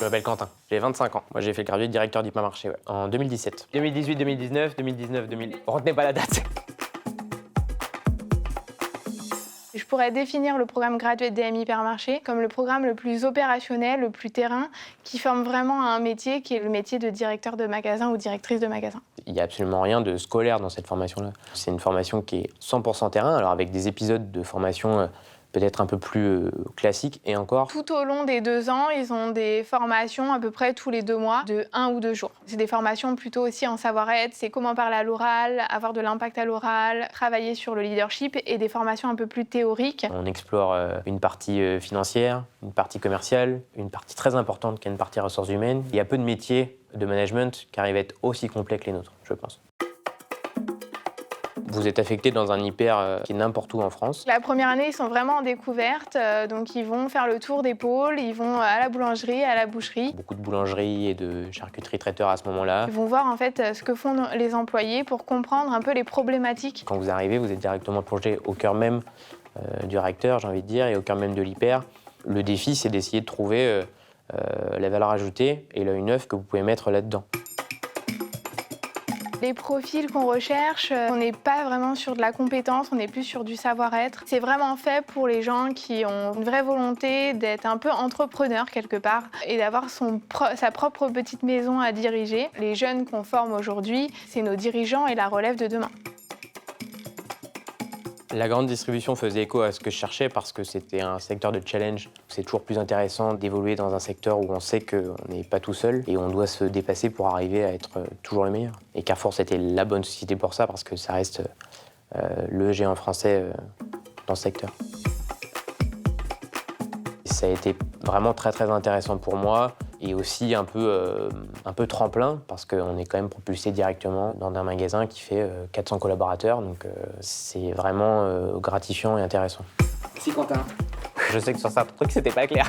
Je m'appelle Quentin, j'ai 25 ans. Moi, j'ai fait le gradué de directeur d'hypermarché en 2017. 2018, 2019, 2019, 2000... Retenez pas la date. Je pourrais définir le programme Graduate DM Hypermarché comme le programme le plus opérationnel, le plus terrain, qui forme vraiment à un métier qui est le métier de directeur de magasin ou directrice de magasin. Il n'y a absolument rien de scolaire dans cette formation-là. C'est une formation qui est 100% terrain, alors avec des épisodes de formation peut-être un peu plus classiques et encore. Tout au long des 2 ans, ils ont des formations à peu près tous les 2 mois, de 1 ou 2 jours. C'est des formations plutôt aussi en savoir-être, c'est comment parler à l'oral, avoir de l'impact à l'oral, travailler sur le leadership et des formations un peu plus théoriques. On explore une partie financière, une partie commerciale, une partie très importante qui est une partie ressources humaines. Il y a peu de métiers de management qui arrivent à être aussi complets que les nôtres, je pense. Vous êtes affecté dans un hyper qui est n'importe où en France. La première année, ils sont vraiment en découverte, donc ils vont faire le tour des pôles, ils vont à la boulangerie, à la boucherie. Beaucoup de boulangeries et de charcuterie traiteurs à ce moment-là. Ils vont voir en fait ce que font les employés pour comprendre un peu les problématiques. Quand vous arrivez, vous êtes directement plongé au cœur même du réacteur, j'ai envie de dire, et au cœur même de l'hyper. Le défi, c'est d'essayer de trouver la valeur ajoutée et l'œil neuf que vous pouvez mettre là-dedans. Les profils qu'on recherche, on n'est pas vraiment sur de la compétence, on est plus sur du savoir-être. C'est vraiment fait pour les gens qui ont une vraie volonté d'être un peu entrepreneur quelque part et d'avoir sa propre petite maison à diriger. Les jeunes qu'on forme aujourd'hui, c'est nos dirigeants et la relève de demain. La grande distribution faisait écho à ce que je cherchais parce que c'était un secteur de challenge. C'est toujours plus intéressant d'évoluer dans un secteur où on sait qu'on n'est pas tout seul et on doit se dépasser pour arriver à être toujours le meilleur. Et Carrefour, c'était la bonne société pour ça parce que ça reste le géant français dans ce secteur. Ça a été vraiment très très intéressant pour moi et aussi un peu tremplin parce qu'on est quand même propulsé directement dans un magasin qui fait 400 collaborateurs, donc c'est vraiment gratifiant et intéressant. Merci Quentin. Je sais que sur certains trucs, c'était pas clair.